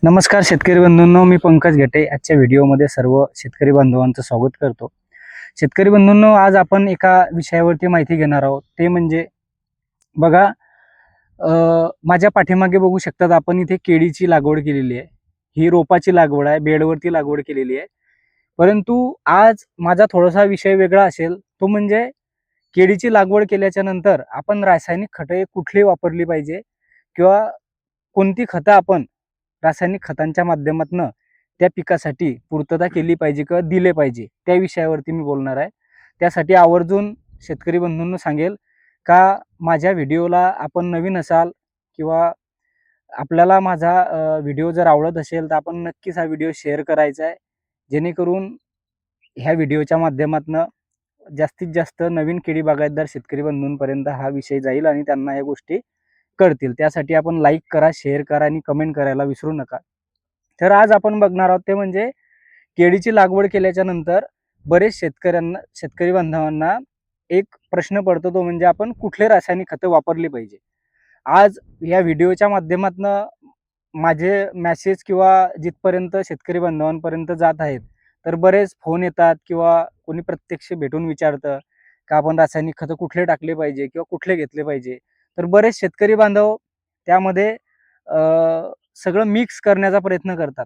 नमस्कार शेतकरी बंधूंनो, मी पंकज घेटे आजच्या व्हिडिओमध्ये सर्व शेतकरी बांधवांचं स्वागत करतो। शेतकरी बंधूंनो, आज आपण एका विषयावरती माहिती घेणार आहोत। ते म्हणजे बघा, माझ्या पाठीमागे बघू शकतात आपण इथे केळीची लागवड केलेली आहे। ही रोपाची लागवड आहे, बेडवरती लागवड केलेली आहे। परंतु आज माझा थोडासा विषय वेगळा असेल, तो म्हणजे केळीची लागवड केल्याच्या नंतर आपण रासायनिक खते कुठली वापरली पाहिजे किंवा कोणती खतं आपण रासायनिक खतांच्या माध्यमातून त्या पिकासाठी पूर्तता केली पाहिजे किंवा दिले पाहिजे, त्या विषयावरती मी बोलणार आहे। त्यासाठी आवर्जून शेतकरी बंधूंना सांगेल का माझ्या व्हिडिओला आपण नवीन असाल किंवा आपल्याला माझा व्हिडिओ जर आवडत असेल तर आपण नक्कीच हा व्हिडिओ शेअर करायचा आहे, जेणेकरून ह्या व्हिडिओच्या माध्यमातून जास्तीत जास्त नवीन केळी बागायतदार शेतकरी बंधूंपर्यंत हा विषय जाईल आणि त्यांना या गोष्टी कळतील। त्यासाठी आपण लाईक करा, शेअर करा आणि कमेंट करायला विसरू नका। तर आज आपण बघणार आहोत ते म्हणजे केळीची लागवड केल्याच्या नंतर बरेच शेतकरी बांधवांना एक प्रश्न पडतो, तो म्हणजे आपण कुठले रासायनिक खते वापरली पाहिजे। आज या व्हिडिओच्या माध्यमातून माझे मेसेज किंवा जिथपर्यंत शेतकरी बांधवांपर्यंत जात आहेत, तर बरेच फोन येतात किंवा कोणी प्रत्यक्ष भेटून विचारतं का आपण रासायनिक खतं कुठले टाकले पाहिजे किंवा कुठले घेतले पाहिजे। तर बरेच शेतकरी बांधव त्यामध्ये सगळं मिक्स करण्याचा प्रयत्न करतात।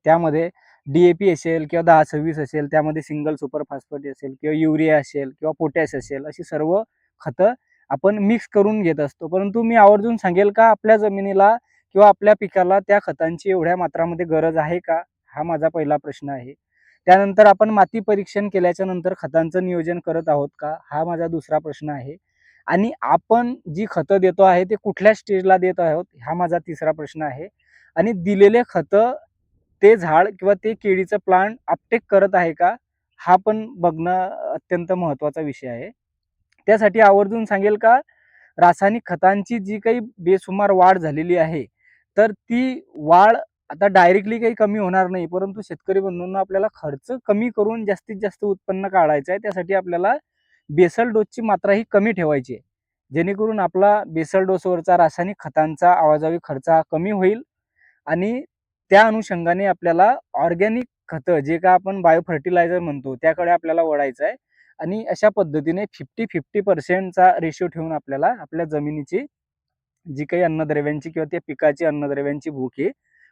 त्यामध्ये DAP असेल किंवा 10-26 असेल, त्यामध्ये सिंगल सुपर फॉस्फेट असेल किंवा युरिया असेल किंवा पोटॅश असेल, अशी सर्व खतं आपण मिक्स करून घेत असतो। परंतु मी आवर्जून सांगेल का आपल्या जमिनीला किंवा आपल्या पिकाला त्या खतांची एवढ्या मात्रामध्ये गरज आहे का, हा माझा पहिला प्रश्न आहे। त्यानंतर आपण माती परीक्षण केल्याच्या नंतर खतांचं नियोजन करत आहोत का, हा माझा दुसरा प्रश्न आहे। आणि आपण जी खतं देतो आहे ते कुठल्या स्टेजला देत आहोत, हा माझा तिसरा प्रश्न आहे। आणि दिलेले खतं ते झाड किंवा ते केळीचं प्लांट अपटेक करत आहे का, हा पण बघणं अत्यंत महत्त्वाचा विषय आहे। त्यासाठी आवर्जून सांगेल का रासायनिक खतांची जी काही बेसुमार वाढ झालेली आहे, तर ती वाढ आता डायरेक्टली काही कमी होणार नाही, परंतु शेतकरी बंधूंना आपल्याला खर्च कमी करून जास्तीत जास्त उत्पन्न काढायचं आहे। त्यासाठी आपल्याला बेसल डोसची मात्रा ही कमी ठेवायची आहे, जेणेकरून आपला बेसल डोसवरचा रासायनिक खतांचा आवाजावी खर्च हा कमी होईल आणि त्या अनुषंगाने आपल्याला ऑर्गॅनिक खतं, जे का आपण बायो फर्टिलायझर म्हणतो, त्याकडे आपल्याला वळायचं आहे। आणि अशा पद्धतीने 50-50% रेशो ठेवून आपल्याला आपल्या जमिनीची जी काही अन्नद्रव्यांची किंवा त्या पिकाची अन्नद्रव्यांची भूक ही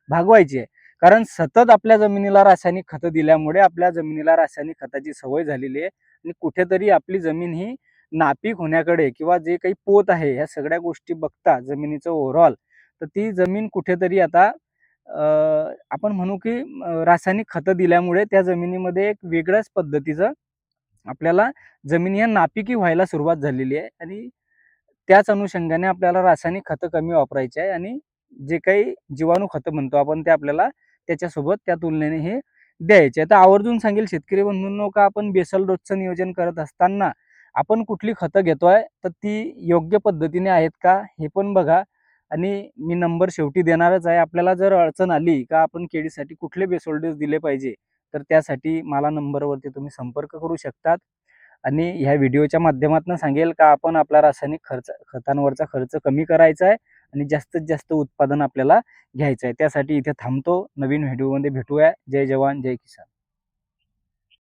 भागवायची आहे। कारण सतत आपल्या जमिनीला रासायनिक खतं दिल्यामुळे आपल्या जमिनीला रासायनिक खताची सवय झालेली आहे आणि कुठेतरी आपली जमीन ही नापीक होण्याकडे किंवा जे काही पोत आहे, ह्या सगळ्या गोष्टी बघता जमिनीचं ओव्हरऑल, तर ती जमीन कुठेतरी आता आपण म्हणू की रासायनिक खतं दिल्यामुळे त्या जमिनीमध्ये एक वेगळ्याच पद्धतीचं आपल्याला जमीन या नापिकी व्हायला सुरुवात झालेली आहे आणि त्याच अनुषंगाने आपल्याला रासायनिक खतं कमी वापरायची आहे आणि जे काही जीवाणू खतं म्हणतो आपण, ते आपल्याला त्याच्यासोबत त्या तुलनेने हे द्यायचे आहे। तर आवर्जून सांगेल शेतकरी बंधूंनो का आपण बेसल डोसचं नियोजन करत असताना आपण कुठली खतं घेतोय, तर ती योग्य पद्धतीने आहेत का, हे पण बघा। आणि मी नंबर शेवटी देणारच आहे। आपल्याला जर अडचण आली का आपण केळीसाठी कुठले बेसल डोस दिले पाहिजे, तर त्यासाठी मला नंबरवरती तुम्ही संपर्क करू शकतात। आणि ह्या व्हिडिओच्या माध्यमातून सांगेल का आपण आपला रासायनिक खतांवरचा खर्च कमी करायचा आहे आणि जास्तीत जास्त उत्पादन आपल्याला घ्यायचं आहे। त्यासाठी इथे थांबतो, नवीन व्हिडिओमध्ये भेटूया। जय जवान जय किसान।